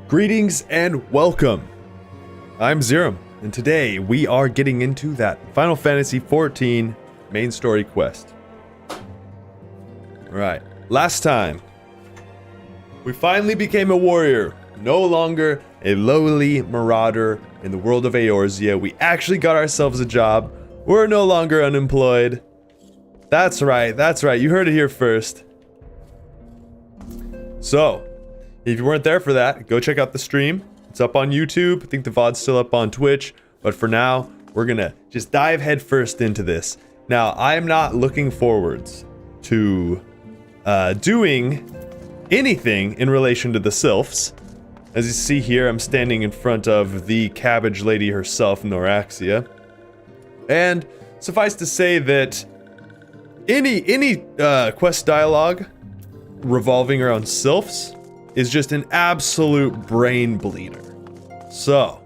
Greetings and welcome. I'm Zerum, and today we are getting into that Final Fantasy XIV main story quest. Alright, last time, we finally became a warrior, no longer a lowly marauder in the world of Eorzea. We actually got ourselves a job. We're no longer unemployed. That's right, you heard it here first. So, if you weren't there for that, go check out the stream. It's up on YouTube. I think the VOD's still up on Twitch. But for now, we're gonna just dive headfirst into this. Now, I am not looking forwards to doing anything in relation to the sylphs. As you see here, I'm standing in front of the cabbage lady herself, Eorzea. And suffice to say that any quest dialogue revolving around sylphs is just an absolute brain bleeder. So,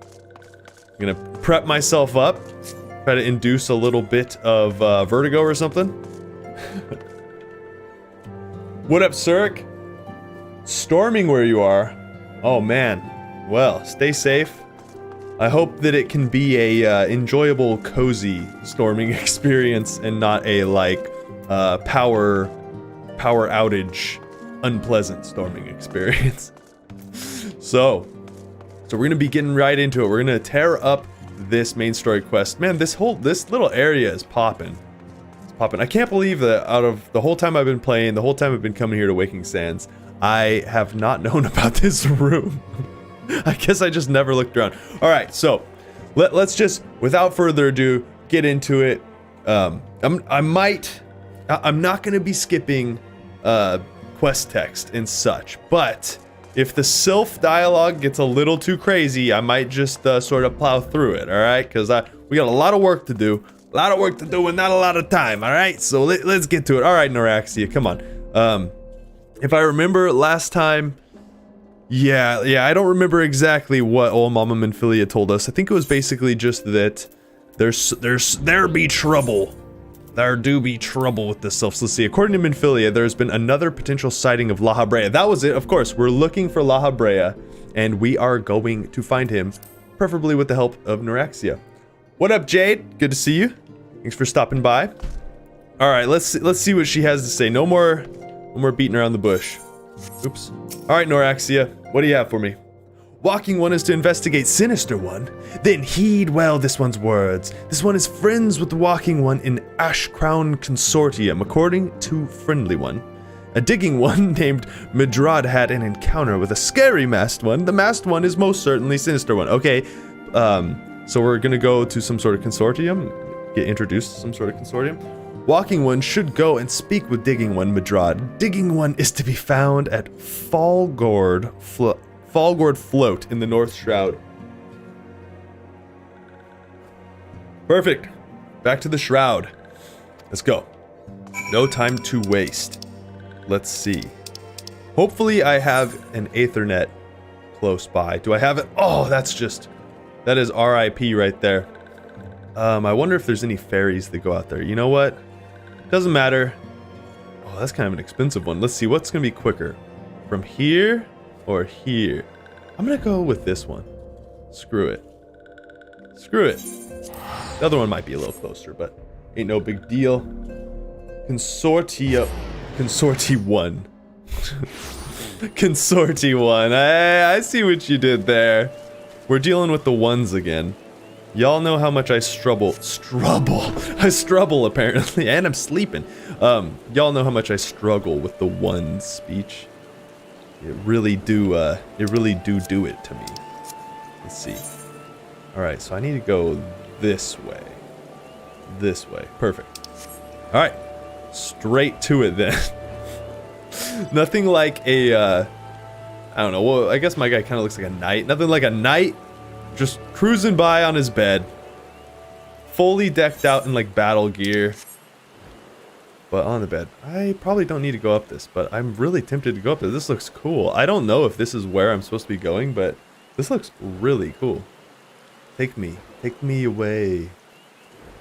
I'm gonna prep myself up, try to induce a little bit of vertigo or something. What up, Surik? Storming where you are? Oh man. Well, stay safe. I hope that it can be a enjoyable, cozy storming experience and not a power outage unpleasant storming experience. So we're gonna be getting right into it. We're gonna tear up this main story quest. Man, this little area is popping. It's popping. I can't believe that out of the whole time I've been playing, the whole time I've been coming here to Waking Sands, I have not known about this room. I guess I just never looked around. All right, so let's just, without further ado, get into it. I'm not gonna be skipping quest text and such, but if the sylph dialogue gets a little too crazy, I might just sort of plow through it, all right? Because we got a lot of work to do, and not a lot of time, all right? So let's get to it. All right, Eorzea, come on. If I remember last time, yeah, I don't remember exactly what old Mama Minfilia told us. I think it was basically just that there be trouble. There do be trouble with the sylphs. Let's see. According to Minfilia, there's been another potential sighting of Lahabrea. That was it. Of course, we're looking for Lahabrea, and we are going to find him, preferably with the help of Eorzea. What up, Jade? Good to see you. Thanks for stopping by. All right, let's see what she has to say. No more beating around the bush. Oops. All right, Eorzea, what do you have for me? Walking One is to investigate Sinister One. Then heed well this one's words. This one is friends with the Walking One in Ash Crown Consortium, according to Friendly One. A Digging One named Madrad had an encounter with a scary Masked One. The Masked One is most certainly Sinister One. Okay, so we're gonna go to some sort of consortium, get introduced to some sort of consortium. Walking One should go and speak with Digging One, Madrad. Digging One is to be found at Fallgourd Float in the North Shroud. Perfect. Back to the Shroud. Let's go. No time to waste. Let's see. Hopefully I have an Aethernet close by. Do I have it? Oh, that is RIP right there. I wonder if there's any ferries that go out there. You know what? Doesn't matter. Oh, that's kind of an expensive one. Let's see, what's gonna be quicker? From here or here? I'm gonna go with this one. Screw it. The other one might be a little closer, but ain't no big deal. Consorti 1. Consorti 1. I see what you did there. We're dealing with the ones again. Y'all know how much I struggle apparently, and I'm sleeping. Y'all know how much I struggle with the one speech. It really do it to me. Let's see. Alright, so I need to go this way. Perfect. Alright. Straight to it then. Nothing like a, I don't know, well, I guess my guy kind of looks like a knight. Nothing like a knight just cruising by on his bed. Fully decked out in like battle gear. But on the bed. I probably don't need to go up this, but I'm really tempted to go up this. This looks cool. I don't know if this is where I'm supposed to be going, but this looks really cool. Take me away.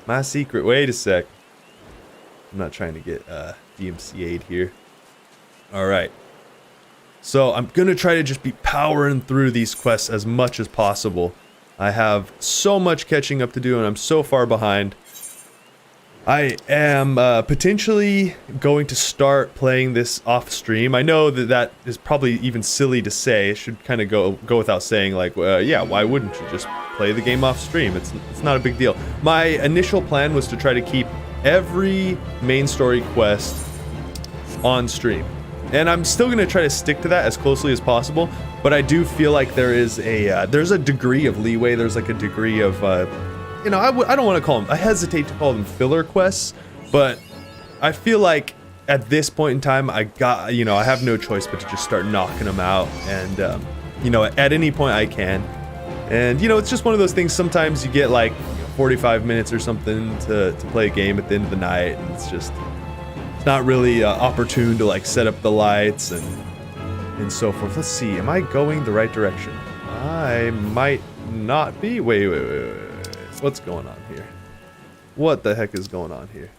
My secret. Wait a sec. I'm not trying to get DMCA'd here. Alright. So I'm gonna try to just be powering through these quests as much as possible. I have so much catching up to do and I'm so far behind. I am potentially going to start playing this off stream. I know that that is probably even silly to say. It should kind of go without saying, like, yeah, why wouldn't you just play the game off stream? It's not a big deal. My initial plan was to try to keep every main story quest on stream. And I'm still going to try to stick to that as closely as possible, but I do feel like there is there's a degree of leeway, there's like a degree of, you know, I don't want to call them, I hesitate to call them filler quests, but I feel like at this point in time, I have no choice but to just start knocking them out, and, you know, at any point I can. And, you know, it's just one of those things, sometimes you get like 45 minutes or something to play a game at the end of the night, and it's just, it's not really opportune to like set up the lights and so forth. Let's see, am I going the right direction? I might not be. Wait. What's going on here? What the heck is going on here?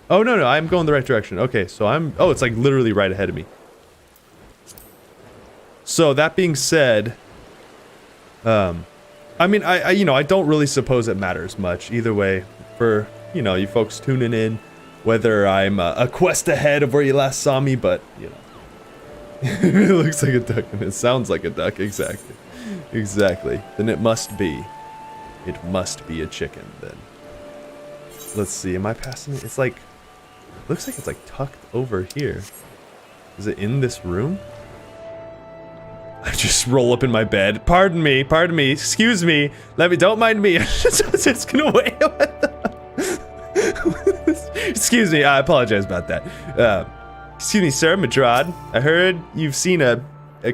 Oh, no, I'm going the right direction. Okay, so oh, it's like literally right ahead of me. So that being said, I mean, I don't really suppose it matters much either way for, you know, you folks tuning in, whether I'm a quest ahead of where you last saw me, but, you know, it looks like a duck and it sounds like a duck. Exactly. Then it must be a chicken then. Let's see, am I passing it? It's like, looks like it's like tucked over here. Is it in this room? I just roll up in my bed. Pardon me, excuse me. Don't mind me. Just gonna wait. Excuse me, I apologize about that. Excuse me, sir, Madrad. I heard you've seen a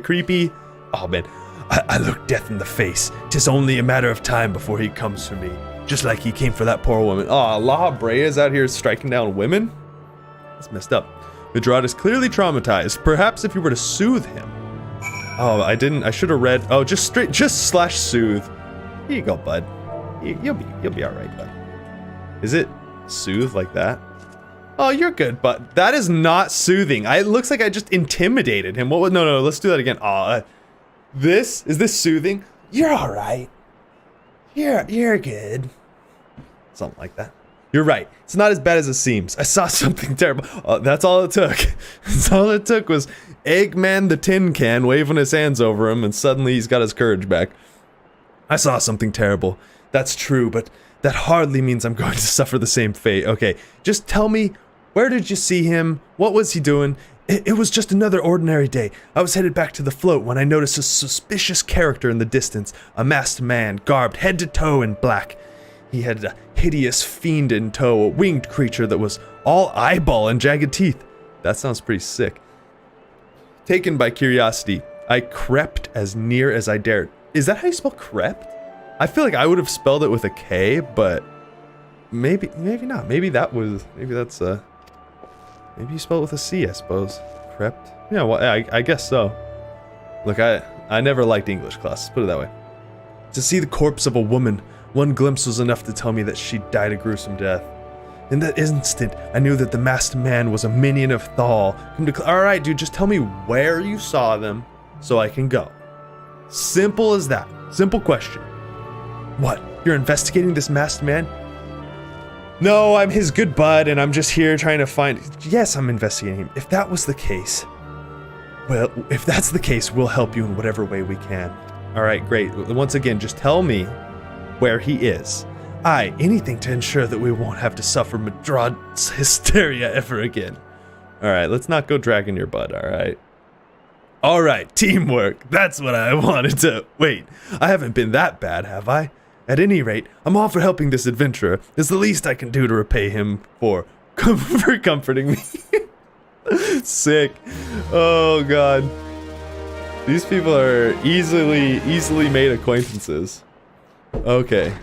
creepy... Oh man, I look death in the face. 'Tis only a matter of time before he comes for me. Just like he came for that poor woman. Oh, Lahabrea is out here striking down women? That's messed up. Madrad is clearly traumatized. Perhaps if you were to soothe him. Oh, I should have read. Oh, just slash soothe. Here you go, bud. You'll be alright, bud. Is it soothe like that? Oh, you're good, but that is not soothing. It looks like I just intimidated him. What was, no, let's do that again. Is this soothing? You're all right. You're good. Something like that. You're right. It's not as bad as it seems. I saw something terrible. Oh, that's all it took. That's all it took was Eggman the tin can waving his hands over him, and suddenly he's got his courage back. I saw something terrible. That's true, but that hardly means I'm going to suffer the same fate. Okay, just tell me, where did you see him? What was he doing? It was just another ordinary day. I was headed back to the float when I noticed a suspicious character in the distance. A masked man, garbed head to toe in black. He had a hideous fiend in tow, a winged creature that was all eyeball and jagged teeth. That sounds pretty sick. Taken by curiosity, I crept as near as I dared. Is that how you spell crept? I feel like I would have spelled it with a K, but maybe not. Maybe you spell it with a C, I suppose. Crept? Yeah, well, I guess so. Look, I never liked English classes, put it that way. To see the corpse of a woman, one glimpse was enough to tell me that she died a gruesome death. In that instant, I knew that the masked man was a minion of Thal. Alright, dude, just tell me where you saw them so I can go. Simple as that. Simple question. What? You're investigating this masked man? No, I'm his good bud, and I'm just here trying to find... Yes, I'm investigating him. If that was the case... Well, if that's the case, we'll help you in whatever way we can. Alright, great. Once again, just tell me where he is. Aye, anything to ensure that we won't have to suffer Madrad's hysteria ever again. Alright, let's not go dragging your butt, alright? Alright, teamwork. That's what I wanted to... Wait, I haven't been that bad, have I? At any rate, I'm all for helping this adventurer. It's the least I can do to repay him for comforting me. Sick. Oh god. These people are easily made acquaintances. Okay.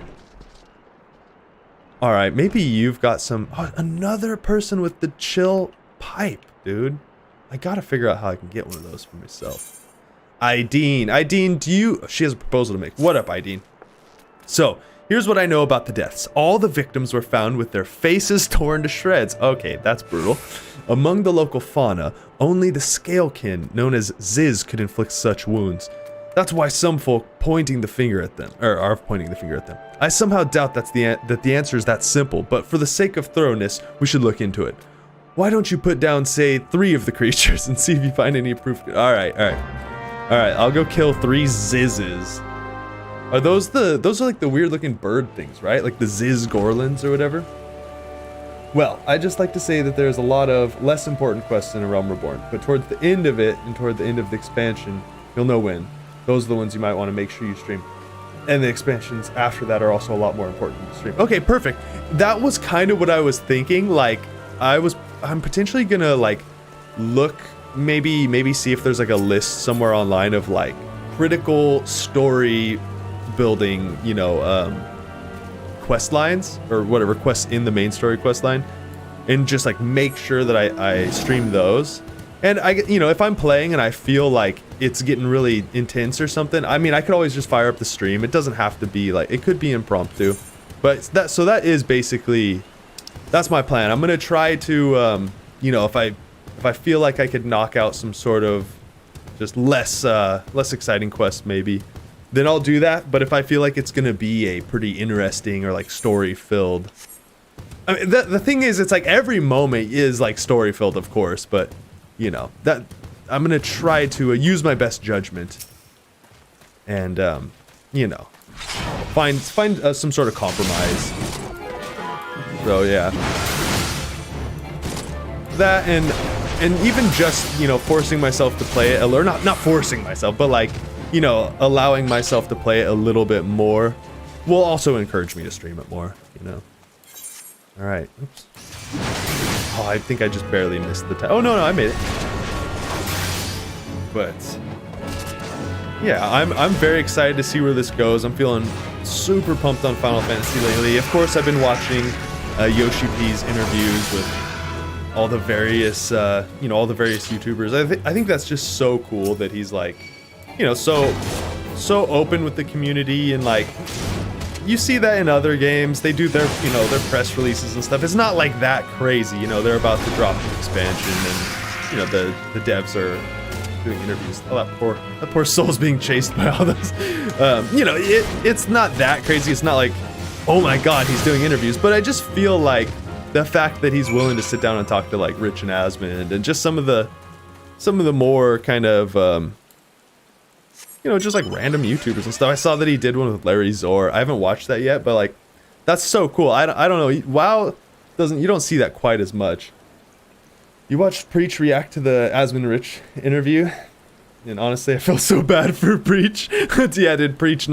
Alright, maybe you've got some... Oh, another person with the chill pipe, dude. I gotta figure out how I can get one of those for myself. Ideen, do you... She has a proposal to make. What up, Ideen? So, Here's what I know about the deaths. All the victims were found with their faces torn to shreds. Okay, that's brutal. Among the local fauna, only the scalekin, known as Ziz, could inflict such wounds. That's why some folk are pointing the finger at them. I somehow doubt that the answer is that simple, but for the sake of thoroughness, we should look into it. Why don't you put down, say, 3 of the creatures and see if you find any proof? Alright, I'll go kill 3 Zizzes. Are those are like the weird looking bird things, right? Like the Ziz Gorlins or whatever? Well, I just like to say that there's a lot of less important quests in A Realm Reborn, but towards the end of it and toward the end of the expansion, you'll know when. Those are the ones you might want to make sure you stream. And the expansions after that are also a lot more important to stream. Okay, perfect. That was kind of what I was thinking. Like, I'm potentially gonna like look, maybe see if there's like a list somewhere online of like critical story building, you know, quest lines or whatever quests in the main story quest line, and just like make sure that I stream those. And you know, if I'm playing and I feel like it's getting really intense or something, I mean, I could always just fire up the stream. It doesn't have to be like, it could be impromptu, but that is basically, that's my plan. I'm gonna try to, you know, if I feel like I could knock out some sort of just less exciting quest maybe, then I'll do that. But if I feel like it's gonna be a pretty interesting or like story filled, I mean, the thing is, it's like every moment is like story filled, of course, but you know, that I'm gonna try to use my best judgment and you know, find some sort of compromise. So yeah, that and even just, you know, forcing myself to play it, or not forcing myself, but like, you know, allowing myself to play it a little bit more will also encourage me to stream it more, you know. All right, oops. Oh, I think I just barely missed the time. Oh no, I made it. But yeah, I'm very excited to see where this goes. I'm feeling super pumped on Final Fantasy lately. Of course, I've been watching Yoshi P's interviews with all the various, you know, all the various YouTubers. I think that's just so cool that he's like, you know, so open with the community, and like, you see that in other games. They do their, you know, their press releases and stuff. It's not like that crazy, you know. They're about to drop an expansion, and you know, the devs are doing interviews. Oh, that poor soul's being chased by all those. You know, it's not that crazy. It's not like, oh my god, he's doing interviews. But I just feel like the fact that he's willing to sit down and talk to like Rich and Asmund and just some of the more kind of you know, just like random YouTubers and stuff. I saw that he did one with Larry Zor. I haven't watched that yet, but like, that's so cool. I don't know. WoW you don't see that quite as much. You watched Preach react to the Asmund Rich interview, and honestly, I feel so bad for Preach. Yeah, did Preach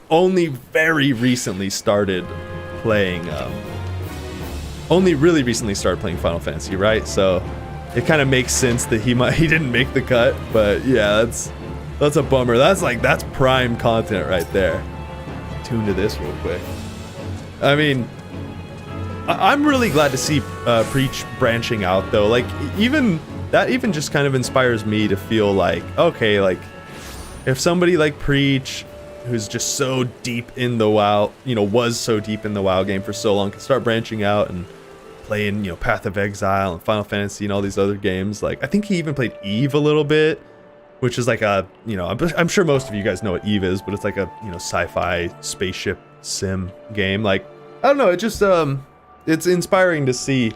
only very recently started playing, only really recently started playing Final Fantasy, right? So it kind of makes sense that he didn't make the cut, but yeah, that's a bummer. That's prime content right there. Tune to this real quick. I mean, I'm really glad to see Preach branching out though. Like even just kind of inspires me to feel like, okay, like if somebody like Preach, who's just so deep in the WoW, you know, was so deep in the WoW game for so long, can start branching out and playing, you know, Path of Exile and Final Fantasy and all these other games. Like I think he even played Eve a little bit, which is like a, you know, I'm sure most of you guys know what Eve is, but it's like a, you know, sci-fi spaceship sim game. Like, I don't know, it just, it's inspiring to see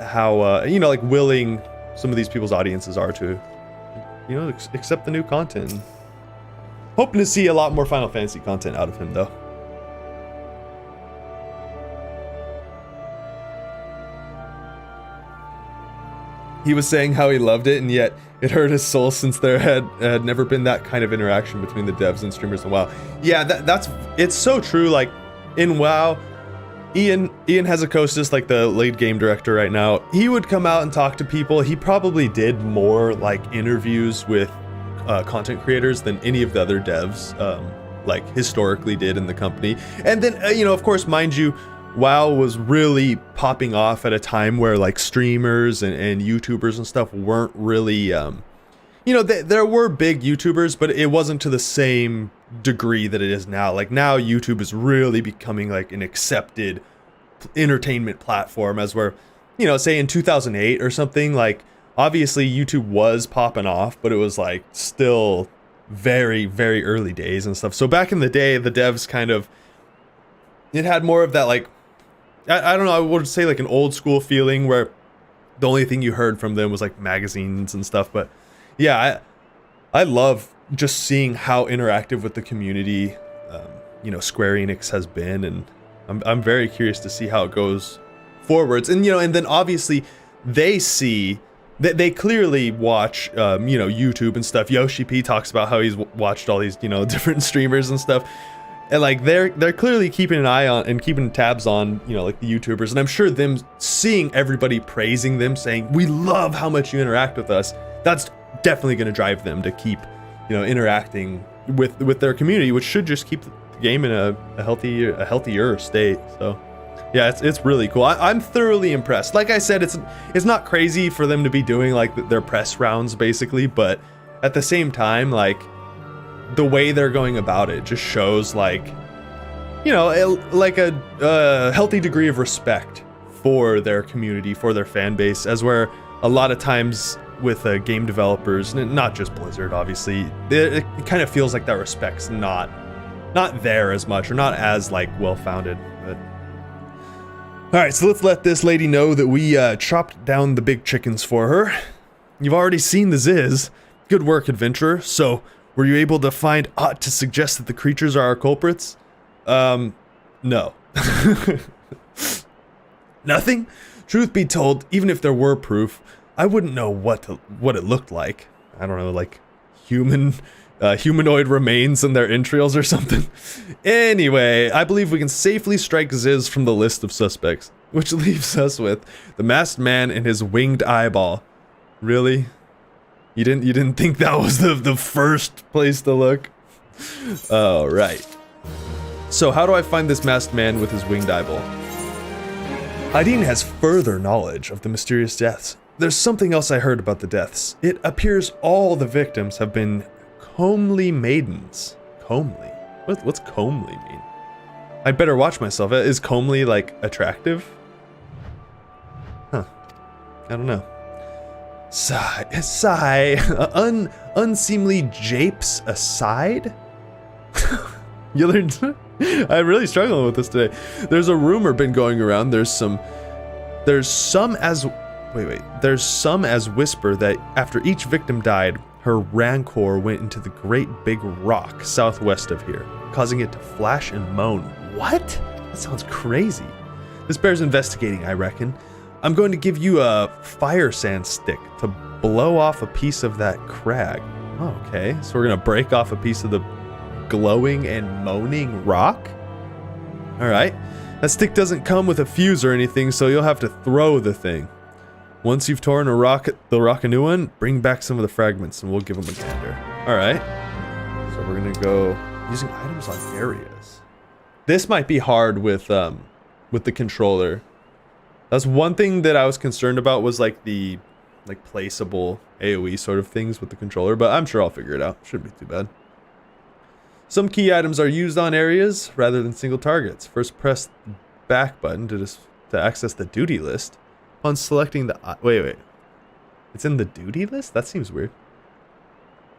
how, you know, like willing some of these people's audiences are to, you know, accept the new content. Hoping to see a lot more Final Fantasy content out of him though. He was saying how he loved it, and yet it hurt his soul since there had never been that kind of interaction between the devs and streamers in WoW. Yeah, it's so true. Like in WoW, Ian Hazzikostas, like the lead game director right now, he would come out and talk to people. He probably did more like interviews with content creators than any of the other devs like historically did in the company. And then you know, of course, mind you, WoW was really popping off at a time where like streamers and YouTubers and stuff weren't really, you know, there were big YouTubers, but it wasn't to the same degree that it is now. Like now YouTube is really becoming like an accepted entertainment platform, as where, you know, say in 2008 or something, like obviously YouTube was popping off, but it was like still very, very early days and stuff. So back in the day, the devs kind of, it had more of that, like, I don't know, I would say like an old school feeling where the only thing you heard from them was like magazines and stuff. But yeah, I love just seeing how interactive with the community, you know, Square Enix has been, and I'm very curious to see how it goes forwards. And, you know, and then obviously they see that they clearly watch, you know, YouTube and stuff. Yoshi P talks about how he's watched all these, you know, different streamers and stuff. And like they're clearly keeping an eye on and keeping tabs on, you know, like the YouTubers. And I'm sure them seeing everybody praising them, saying, we love how much you interact with us, that's definitely going to drive them to keep, you know, interacting with their community, which should just keep the game in a healthier state. So yeah, it's really cool. I'm thoroughly impressed. Like I said, it's not crazy for them to be doing like their press rounds basically, but at the same time, like the way they're going about it just shows like, you know, like a healthy degree of respect for their community, for their fan base, as where a lot of times with game developers, not just Blizzard, obviously, it kind of feels like that respect's not there as much, or not as like well-founded. But all right, so let's let this lady know that we chopped down the big chickens for her. You've already seen the Ziz. Good work, adventurer. So were you able to find aught to suggest that the creatures are our culprits? No. Nothing? Truth be told, even if there were proof, I wouldn't know what it looked like. I don't know, like humanoid remains in their entrails or something. Anyway, I believe we can safely strike Ziz from the list of suspects, which leaves us with the masked man and his winged eyeball. Really? You didn't think that was the first place to look? All right. So how do I find this masked man with his winged eyeball? Aidin has further knowledge of the mysterious deaths. There's something else I heard about the deaths. It appears all the victims have been comely maidens. Comely? What's comely mean? I'd better watch myself. Is comely like attractive? Huh. I don't know. Sigh. Unseemly japes aside? You learned. I'm really struggling with this today. There's a rumor been going around. There's some as whisper that after each victim died, her Rancor went into the great big rock southwest of here, causing it to flash and moan. What? That sounds crazy. This bears investigating, I reckon. I'm going to give you a fire sand stick to blow off a piece of that crag. Oh, okay, so we're gonna break off a piece of the glowing and moaning rock? Alright. That stick doesn't come with a fuse or anything, so you'll have to throw the thing. Once you've torn the rock a new one, bring back some of the fragments and we'll give them a tender. Alright. So we're gonna go using items on areas. This might be hard with the controller. That's one thing that I was concerned about, was like the placeable AoE sort of things with the controller, but I'm sure I'll figure it out. Shouldn't be too bad. Some key items are used on areas rather than single targets. First press the back button to access the duty list. Upon selecting the... Wait. It's in the duty list? That seems weird.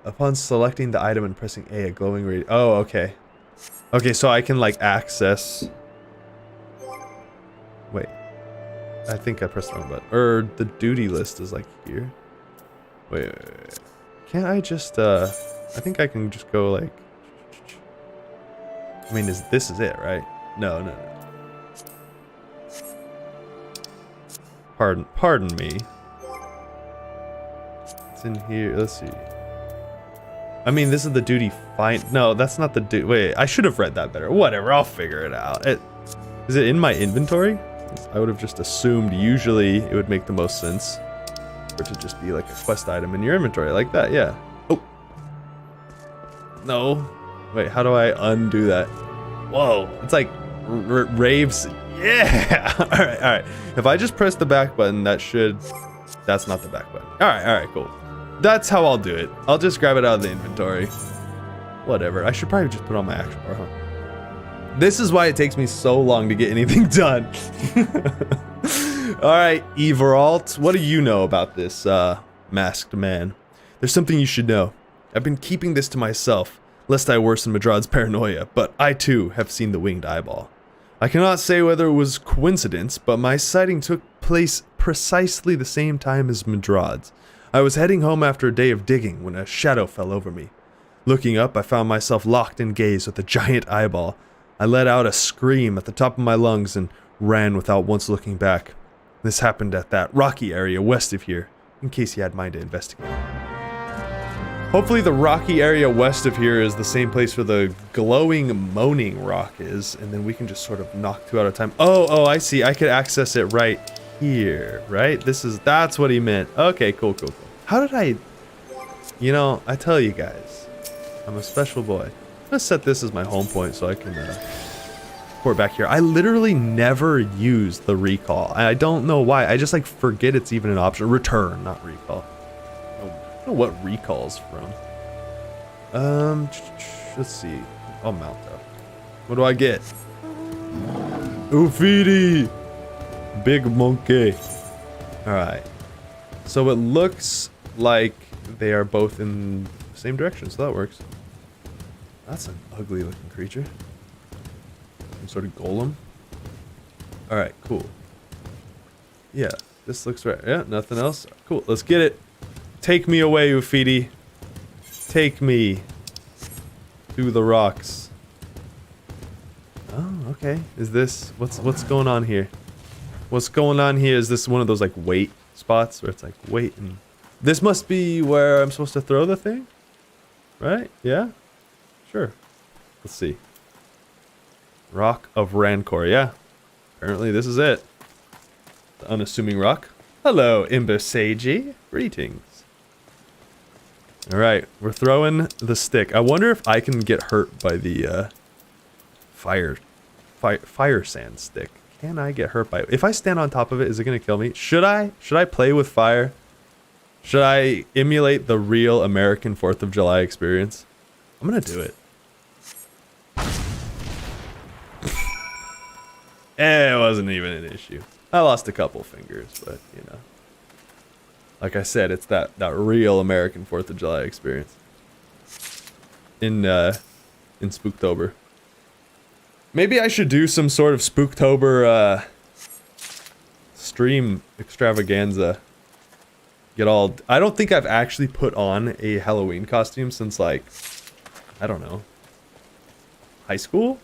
Upon selecting the item and pressing A glowing radius... Oh, okay. Okay, so I can like access... Wait. I think I pressed the wrong button. Or the duty list is like here. Wait. Can't I just... I think I can just go like... I mean, this is it, right? No. Pardon me. It's in here. Let's see. I mean, this is the duty find. No, that's not the duty. Wait, I should have read that better. Whatever, I'll figure it out. Is it in my inventory? I would have just assumed usually it would make the most sense for it to just be like a quest item in your inventory like that. Yeah. Oh. No. Wait, how do I undo that? Whoa, it's like raves. Yeah. All right. If I just press the back button, that's not the back button. All right, cool. That's how I'll do it. I'll just grab it out of the inventory. Whatever. I should probably just put on my action bar, huh? This is why it takes me so long to get anything done. Alright, Everalt, what do you know about this, masked man? There's something you should know. I've been keeping this to myself, lest I worsen Madrad's paranoia, but I too have seen the winged eyeball. I cannot say whether it was coincidence, but my sighting took place precisely the same time as Madrad's. I was heading home after a day of digging when a shadow fell over me. Looking up, I found myself locked in gaze with a giant eyeball. I let out a scream at the top of my lungs and ran without once looking back. This happened at that rocky area west of here, in case you had mind to investigate. Hopefully the rocky area west of here is the same place where the glowing moaning rock is, and then we can just sort of knock 2 out of time. Oh, I see. I could access it right here, right? That's what he meant. Okay, cool. How did I... You know, I tell you guys, I'm a special boy. I'm gonna set this as my home point so I can port back here. I literally never use the recall. I don't know why. I just like forget it's even an option. Return, not recall. I don't know what recall's from. Let's see. I'll mount up. What do I get? Ufidi! Big monkey. Alright. So it looks like they are both in the same direction, so that works. That's an ugly looking creature. Some sort of golem. Alright, cool. Yeah, this looks right. Yeah, nothing else. Cool, let's get it. Take me away, Ufidi. Take me to the rocks. Oh, okay. Is this what's going on here? What's going on here? Is this one of those like wait spots where it's like wait and this must be where I'm supposed to throw the thing? Right? Yeah? Sure. Let's see. Rock of Rancor. Yeah. Apparently this is it. The unassuming rock. Hello, Imberseiji. Greetings. Alright, we're throwing the stick. I wonder if I can get hurt by the fire sand stick. Can I get hurt by it? If I stand on top of it, is it gonna kill me? Should I play with fire? Should I emulate the real American 4th of July experience? I'm gonna do it. It wasn't even an issue. I lost a couple fingers, but you know. Like I said, it's that real American 4th of July experience. In Spooktober. Maybe I should do some sort of Spooktober stream extravaganza. I don't think I've actually put on a Halloween costume since like, I don't know, high school?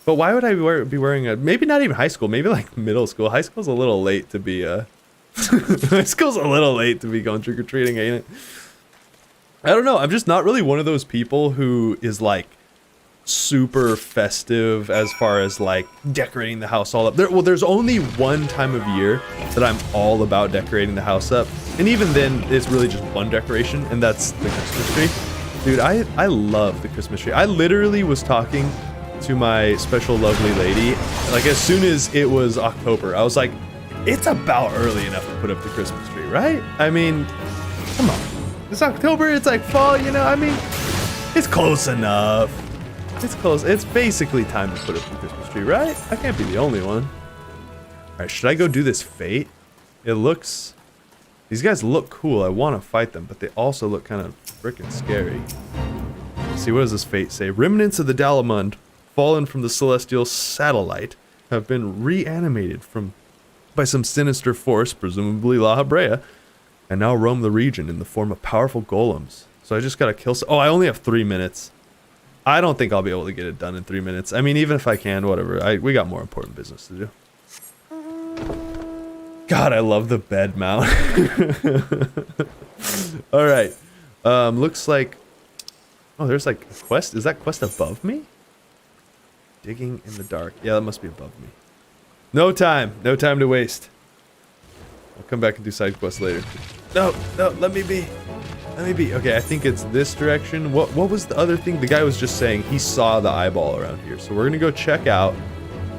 But why would I be wearing a, maybe not even high school, maybe like middle school. High school's a little late to be high school's a little late to be going trick-or-treating, ain't it? I don't know, I'm just not really one of those people who is like super festive as far as like decorating the house all up. There's only one time of year that I'm all about decorating the house up, and even then it's really just one decoration, and that's the Christmas tree. Dude, I love the Christmas tree. I literally was talking to my special lovely lady like as soon as it was October. I was like, it's about early enough to put up the Christmas tree, right? I mean, come on, it's October, it's like fall, you know, I mean, it's close enough. It's close. It's basically time to put up the Christmas tree, right? I can't be the only one. Alright, should I go do this fate? These guys look cool. I want to fight them, but they also look kind of freaking scary. Let's see, what does this fate say? Remnants of the Dalamund, fallen from the celestial satellite, have been reanimated by some sinister force, presumably Lahabrea, and now roam the region in the form of powerful golems. So I just gotta kill some. Oh, I only have 3 minutes. I don't think I'll be able to get it done in 3 minutes. I mean, even if I can, whatever. We got more important business to do. God, I love the bed mount. Alright. Looks like... Oh, there's like a quest. Is that quest above me? Digging in the dark. Yeah, that must be above me. No time. No time to waste. I'll come back and do side quests later. No, let me be. Let me be. Okay, I think it's this direction. What was the other thing? The guy was just saying he saw the eyeball around here. So we're gonna go check out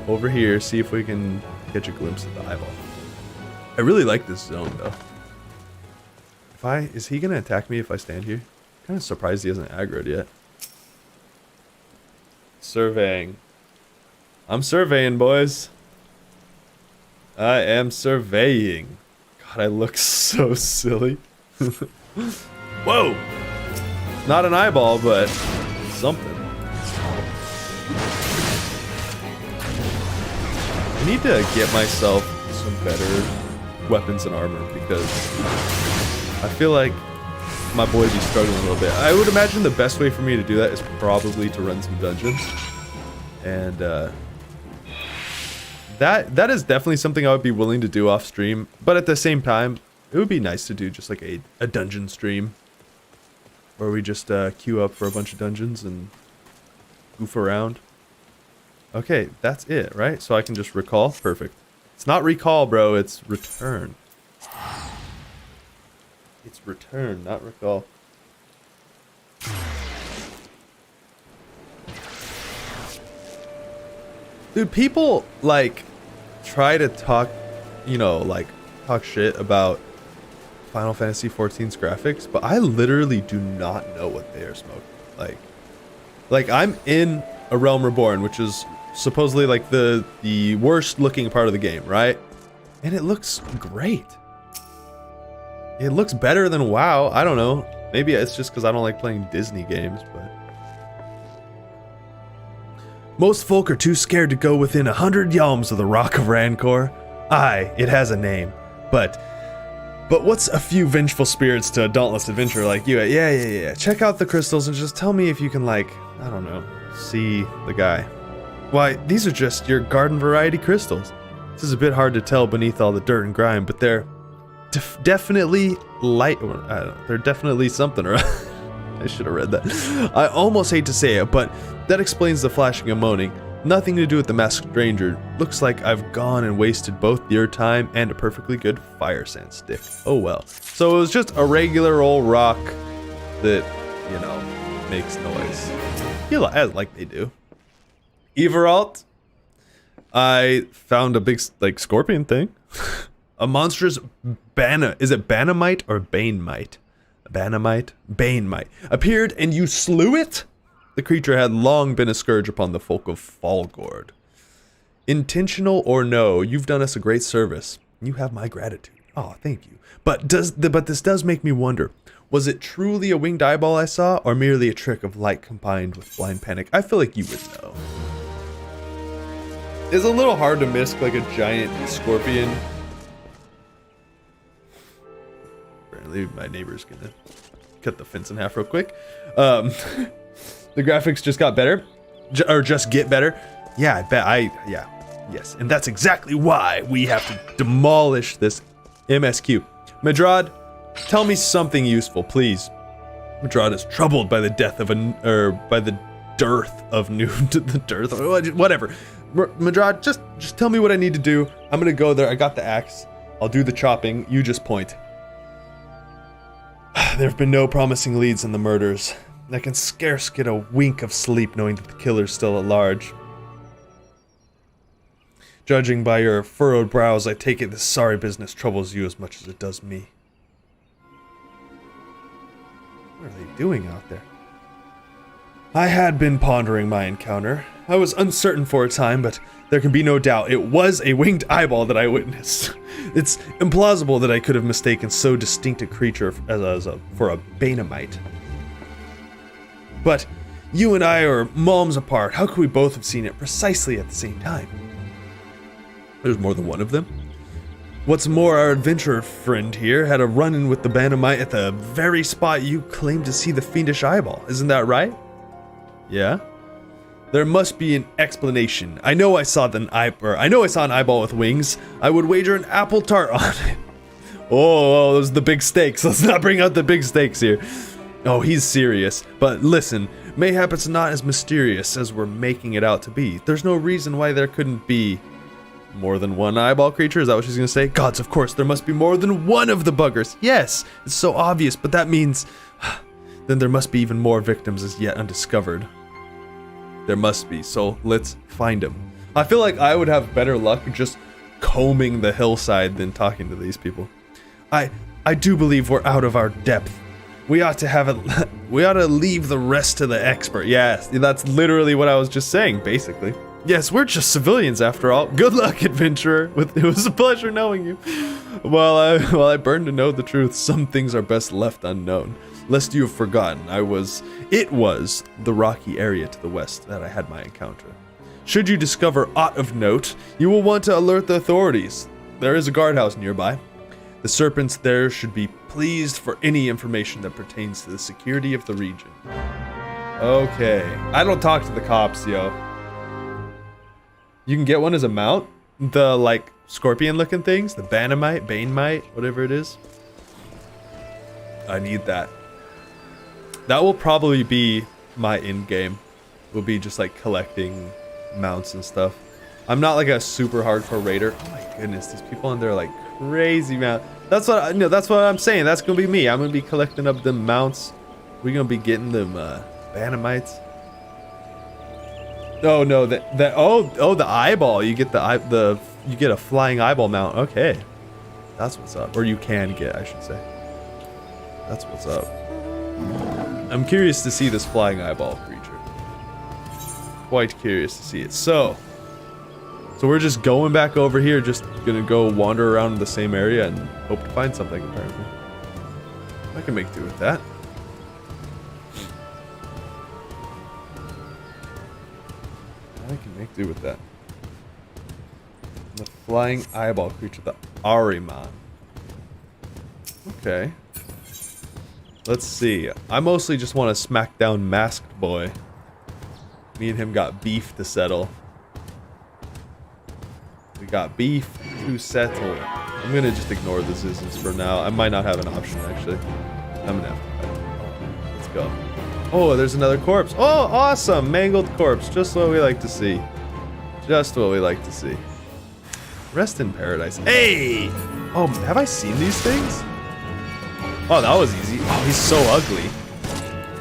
over here, see if we can catch a glimpse of the eyeball. I really like this zone though. Is he gonna attack me if I stand here? Kind of surprised he hasn't aggroed yet. surveying. I'm surveying, boys. I am surveying. God, I look so silly. Whoa! Not an eyeball, but something. I need to get myself some better weapons and armor because I feel like my boy be struggling a little bit. I would imagine the best way for me to do that is probably to run some dungeons. And that is definitely something I would be willing to do off stream. But at the same time, it would be nice to do just like a dungeon stream. Where we just queue up for a bunch of dungeons and goof around. Okay, that's it, right? So I can just recall? Perfect. It's not recall, bro, it's return. It's return, not recall. Dude, people, like, try to talk, you know, like, talk shit about Final Fantasy XIV's graphics, but I literally do not know what they are smoking. Like I'm in A Realm Reborn, which is supposedly like the worst looking part of the game, right? And it looks great. It looks better than WoW. I don't know. Maybe it's just because I don't like playing Disney games, but most folk are too scared to go within 100 yalms of the Rock of Rancor. Aye, it has a name, but what's a few vengeful spirits to a dauntless adventurer like you? Yeah. Check out the crystals and just tell me if you can, like, I don't know, see the guy. Why, these are just your garden variety crystals. This is a bit hard to tell beneath all the dirt and grime, but they're definitely light. I don't know, they're definitely something, or I should have read that. I almost hate to say it, but that explains the flashing and moaning. Nothing to do with the masked stranger. Looks like I've gone and wasted both your time and a perfectly good fire sand stick. Oh well. So it was just a regular old rock that, you know, makes noise. Like they do. Everalt, I found a big, like, scorpion thing. A monstrous is it Banamite or Banemite? Banamite? Banemite. Appeared and you slew it? The creature had long been a scourge upon the folk of Falgord. Intentional or no, you've done us a great service. You have my gratitude. Oh, thank you. But this does make me wonder, was it truly a winged eyeball I saw, or merely a trick of light combined with blind panic? I feel like you would know. It's a little hard to miss, like, a giant scorpion. Apparently my neighbor's gonna cut the fence in half real quick. The graphics just got better, or just get better. Yeah, I bet. Yes, and that's exactly why we have to demolish this MSQ. Madrad, tell me something useful, please. Madrad is troubled by the death of by the dearth of new, the dearth, whatever. Madrad, just tell me what I need to do. I'm gonna go there. I got the axe. I'll do the chopping. You just point. There have been no promising leads in the murders. I can scarce get a wink of sleep knowing that the killer's still at large. Judging by your furrowed brows, I take it this sorry business troubles you as much as it does me. What are they doing out there? I had been pondering my encounter. I was uncertain for a time, but there can be no doubt it was a winged eyeball that I witnessed. It's implausible that I could have mistaken so distinct a creature for a Banamite. But you and I are malms apart. How could we both have seen it precisely at the same time? There's more than one of them. What's more, our adventurer friend here had a run-in with the Banamite at the very spot you claimed to see the fiendish eyeball. Isn't that right? Yeah? There must be an explanation. I know I saw an eyeball with wings. I would wager an apple tart on it. Oh, those are the big stakes. Let's not bring out the big stakes here. Oh, he's serious. But listen, mayhap it's not as mysterious as we're making it out to be. There's no reason why there couldn't be more than one eyeball creature. Is that what she's gonna say? Gods, of course, there must be more than one of the buggers. Yes, it's so obvious, but that means then there must be even more victims as yet undiscovered. There must be, so let's find them. I feel like I would have better luck just combing the hillside than talking to these people. I do believe we're out of our depth. We ought to have it. We ought to leave the rest to the expert. Yes, that's literally what I was just saying, basically. Yes, we're just civilians after all. Good luck, adventurer. It was a pleasure knowing you. While I burn to know the truth, some things are best left unknown. Lest you have forgotten, it was the rocky area to the west that I had my encounter. Should you discover aught of note, you will want to alert the authorities. There is a guardhouse nearby. The serpents there should be pleased for any information that pertains to the security of the region. Okay. I don't talk to the cops, yo. You can get one as a mount? The, like, scorpion-looking things? The Banemite, whatever it is. I need that. That will probably be my end game. Will be just, like, collecting mounts and stuff. I'm not, like, a super hardcore raider. Oh my goodness, these people on there are, like, crazy, man. That's what I'm saying. That's gonna be me. I'm gonna be collecting up them mounts. We're gonna be getting them Banamites. Oh no, the eyeball. You get you get a flying eyeball mount. Okay, that's what's up. Or you can get, I should say. That's what's up. I'm curious to see this flying eyeball creature. Quite curious to see it. So we're just going back over here, just gonna go wander around the same area and hope to find something, apparently. I can make do with that. I can make do with that. The flying eyeball creature, the Ahriman. Okay. Let's see. I mostly just want to smack down Masked Boy. Me and him got beef to settle. We got beef to settle. I'm gonna just ignore the Zizens for now. I might not have an option, actually. I'm gonna have to fight. Let's go. Oh, there's another corpse. Oh, awesome! Mangled corpse. Just what we like to see. Just what we like to see. Rest in paradise. Hey! Oh, have I seen these things? Oh, that was easy. Oh, he's so ugly.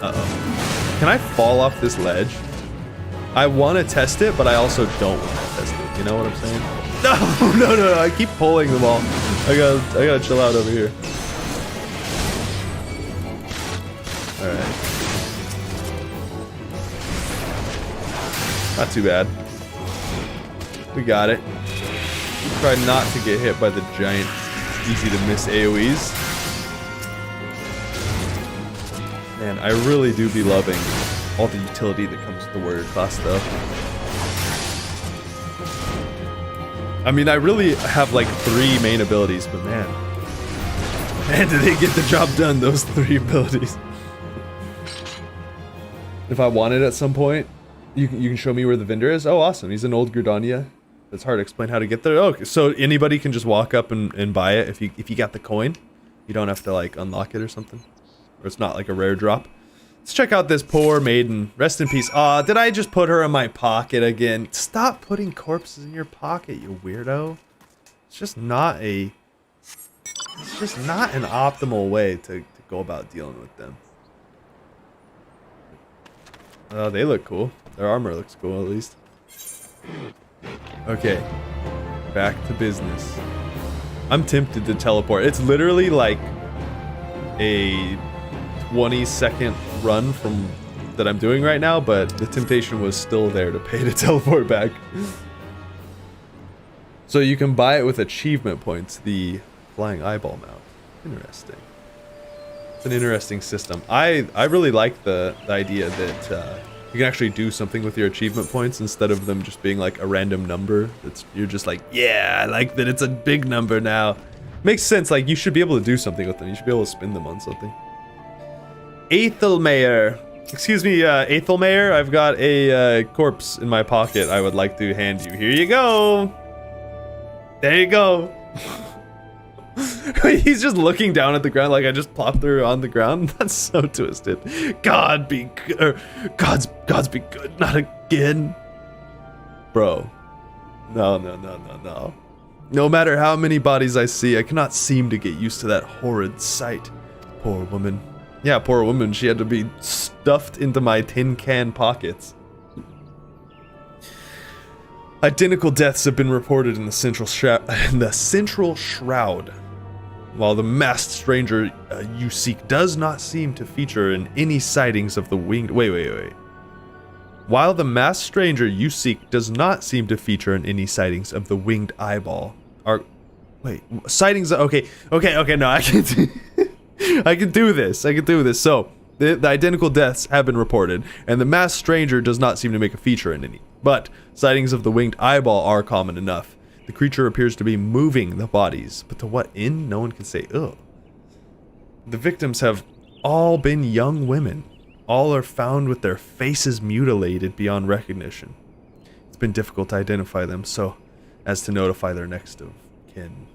Uh-oh. Can I fall off this ledge? I want to test it, but I also don't want to test it. You know what I'm saying? No, I keep pulling them all. I gotta chill out over here. Alright. Not too bad. We got it. Try not to get hit by the giant, easy to miss AoEs. Man, I really do be loving all the utility that comes with the warrior class, though. I mean, I really have like 3 main abilities, but man, do they get the job done, those 3 abilities. If I want it at some point, you can show me where the vendor is. Oh, awesome. He's an old Gridania. It's hard to explain how to get there. Oh, so anybody can just walk up and buy it if you got the coin. You don't have to like unlock it or something. Or it's not like a rare drop. Let's check out this poor maiden. Rest in peace. Aw, did I just put her in my pocket again? Stop putting corpses in your pocket, you weirdo. It's just not an optimal way to go about dealing with them. They look cool. Their armor looks cool, at least. Okay. Back to business. I'm tempted to teleport. It's literally like a 20-second run from that I'm doing right now, but the temptation was still there to pay to teleport back. So you can buy it with achievement points, the flying eyeball mount. Interesting. It's an interesting system. I really like the idea that you can actually do something with your achievement points instead of them just being like a random number. You're just like, yeah, I like that it's a big number now. Makes sense, like you should be able to do something with them. You should be able to spend them on something. Aethelmayer. Excuse me, Aethelmayer, I've got a corpse in my pocket I would like to hand you. Here you go. There you go. He's just looking down at the ground like I just plopped her on the ground. That's so twisted. God be good. God's be good. Not again. Bro. No. No matter how many bodies I see, I cannot seem to get used to that horrid sight. Poor woman. Yeah, poor woman. She had to be stuffed into my tin can pockets. Identical deaths have been reported in the central shroud. while the masked stranger you seek does not seem to feature in any sightings of the winged... Wait. While the masked stranger you seek does not seem to feature in any sightings of the winged eyeball. Sightings... Okay, no, I can... I can do this. So, the identical deaths have been reported, and the masked stranger does not seem to make a feature in any. But, sightings of the winged eyeball are common enough. The creature appears to be moving the bodies, but to what end, no one can say. Ugh. The victims have all been young women. All are found with their faces mutilated beyond recognition. It's been difficult to identify them, so as to notify their next of kin.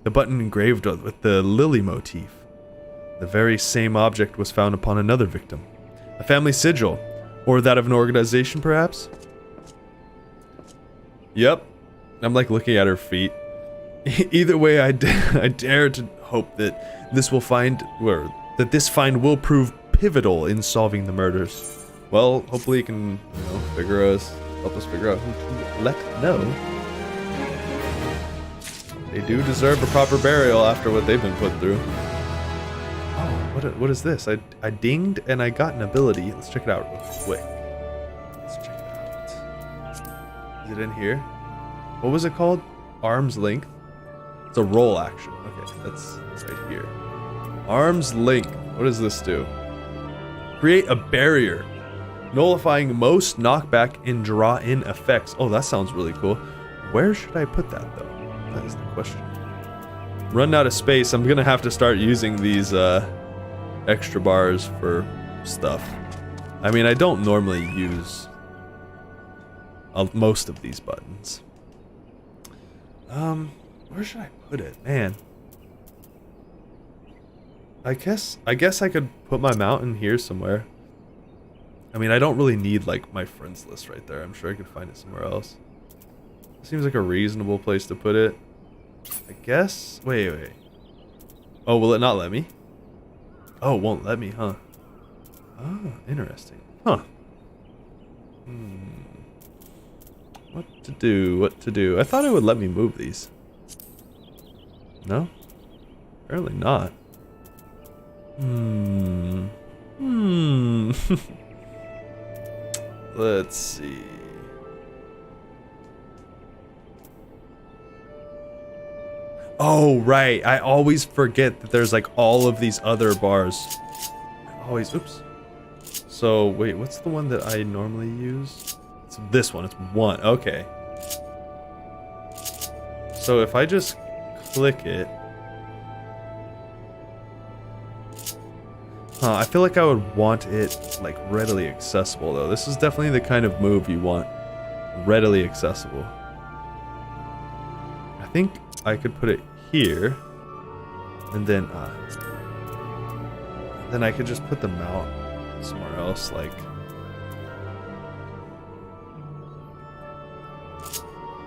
The button engraved with the lily motif. The very same object was found upon another victim. A family sigil, or that of an organization, perhaps? Yep. I'm like looking at her feet. Either way, I dare to hope that this find will prove pivotal in solving the murders. Well, hopefully it can, help us figure out who to let know. They do deserve a proper burial after what they've been put through. Oh, what is this? I dinged and I got an ability. Let's check it out real quick. Is it in here? What was it called? Arm's length? It's a roll action. Okay, that's right here. Arm's length. What does this do? Create a barrier, nullifying most knockback and draw-in effects. Oh, that sounds really cool. Where should I put that, though? That is the question. Run out of space. I'm gonna have to start using these extra bars for stuff. I mean, I don't normally use most of these buttons. Where should I put it? Man. I guess I could put my mountain here somewhere. I mean, I don't really need, like, my friends list right there. I'm sure I could find it somewhere else. Seems like a reasonable place to put it. I guess... Wait. Oh, will it not let me? Oh, it won't let me, huh? Oh, interesting. Huh. What to do? I thought it would let me move these. No? Apparently not. Let's see. Oh, right. I always forget that there's like all of these other bars. Oops. So, wait, what's the one that I normally use? It's this one. It's 1. Okay. So if I just click it. I feel like I would want it like readily accessible though. This is definitely the kind of move you want readily accessible. I think I could put it here, and then I could just put the mount somewhere else. Like,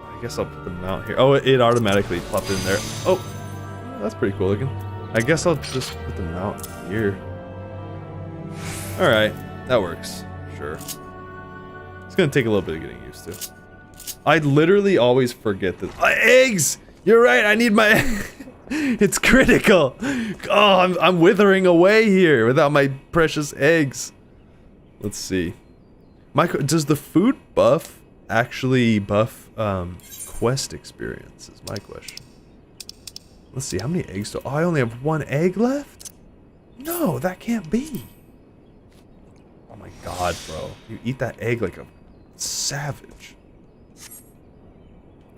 I guess I'll put the mount here. Oh, it automatically plopped in there. Oh, that's pretty cool looking. I guess I'll just put the mount here. All right, that works. Sure. It's gonna take a little bit of getting used to. I literally always forget that. Eggs! You're right, I need my... It's critical! Oh, I'm withering away here without my precious eggs. Let's see. Does the food buff actually buff quest experience is my question. Let's see, how many eggs do... Oh, I only have 1 egg left? No, that can't be. Oh my god, bro. You eat that egg like a savage.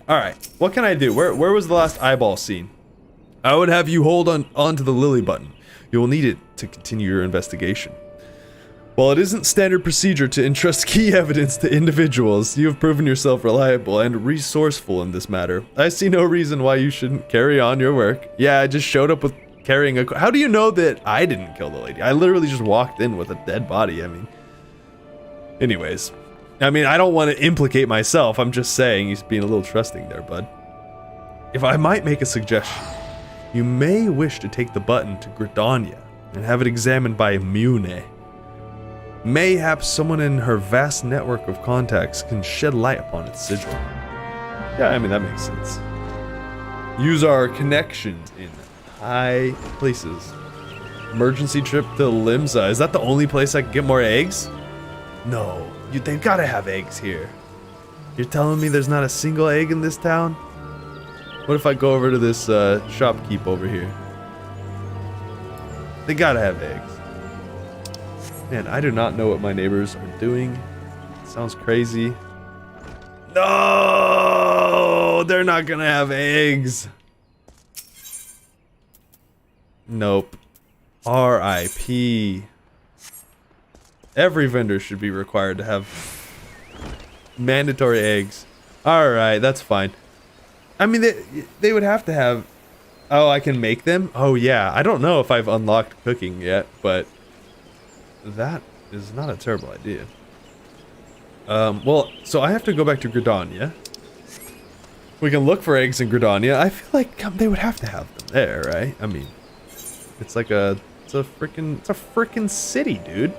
Alright, what can I do? Where was the last eyeball scene? I would have you hold on to the lily button. You will need it to continue your investigation. While it isn't standard procedure to entrust key evidence to individuals, you have proven yourself reliable and resourceful in this matter. I see no reason why you shouldn't carry on your work. Yeah, I just showed up with carrying a... How do you know that I didn't kill the lady? I literally just walked in with a dead body, I mean... Anyways. I mean, I don't want to implicate myself, I'm just saying he's being a little trusting there, bud. If I might make a suggestion, you may wish to take the button to Gridania and have it examined by Mune. Mayhaps someone in her vast network of contacts can shed light upon its sigil. Yeah, I mean, that makes sense. Use our connections in high places. Emergency trip to Limsa. Is that the only place I can get more eggs? No, they've got to have eggs here. You're telling me there's not a single egg in this town? What if I go over to this shopkeep over here? They gotta have eggs. Man, I do not know what my neighbors are doing. Sounds crazy. No, they're not gonna have eggs. Nope. R.I.P. Every vendor should be required to have mandatory eggs. Alright, that's fine. I mean, they would have to have... Oh, I can make them? Oh, yeah. I don't know if I've unlocked cooking yet, but... that is not a terrible idea. Well, so I have to go back to Gridania. We can look for eggs in Gridania. I feel like they would have to have them there, right? I mean, it's like a... It's a frickin' city, dude.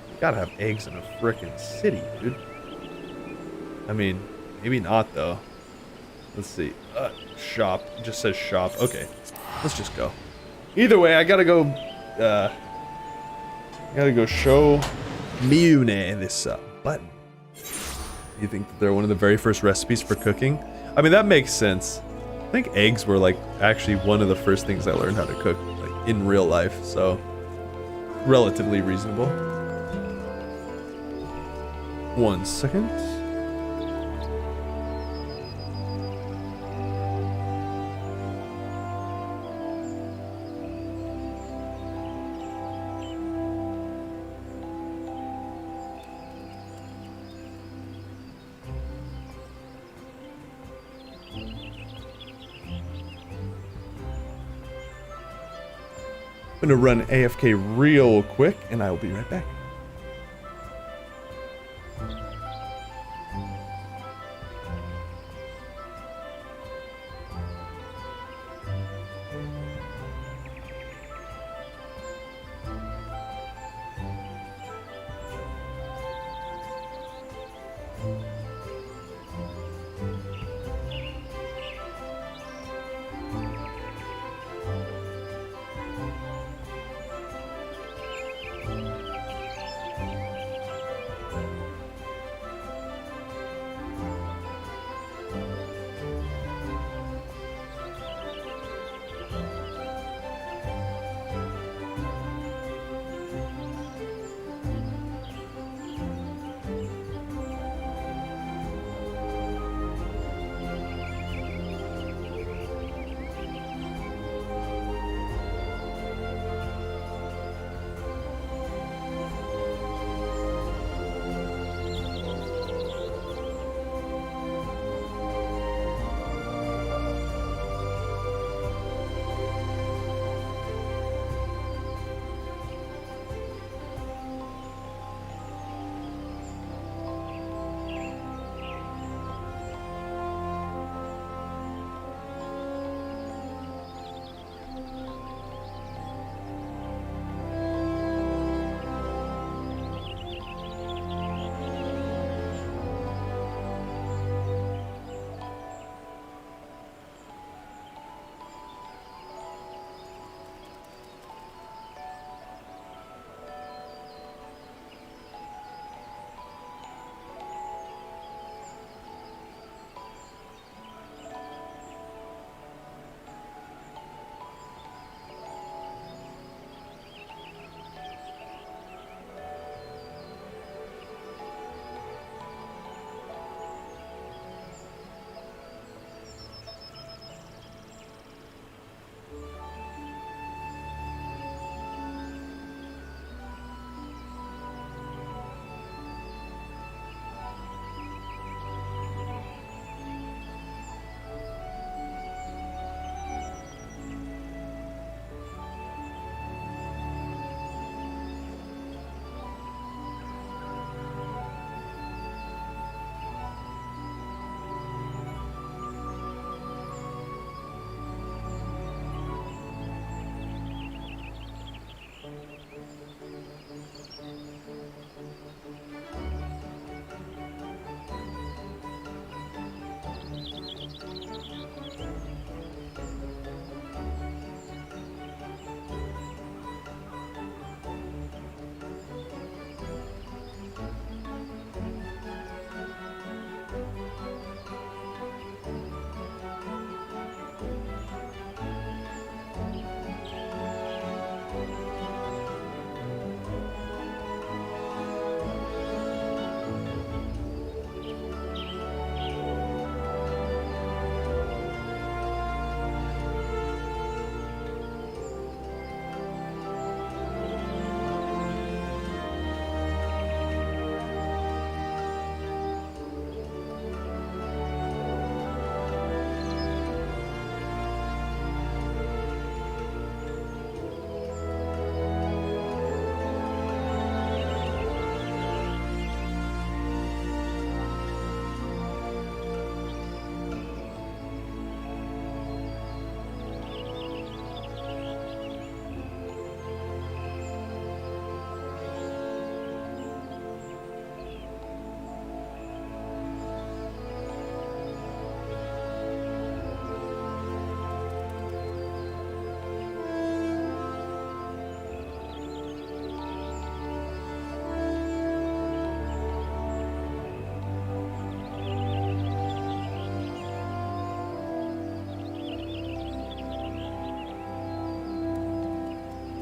You gotta have eggs in a frickin' city, dude. I mean, maybe not, though. Let's see. Shop. It just says shop. Okay. Let's just go. Either way, I gotta go... show Miune this button. You think that they're one of the very first recipes for cooking? I mean, that makes sense. I think eggs were, like, actually one of the first things I learned how to cook, like, in real life, so... relatively reasonable. 1 second. I'm gonna run AFK real quick, and I will be right back.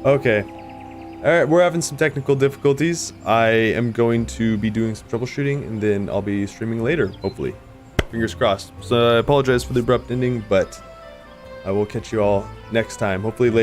Okay. Alright, we're having some technical difficulties. I am going to be doing some troubleshooting, and then I'll be streaming later, hopefully. Fingers crossed. So I apologize for the abrupt ending, but I will catch you all next time, hopefully later.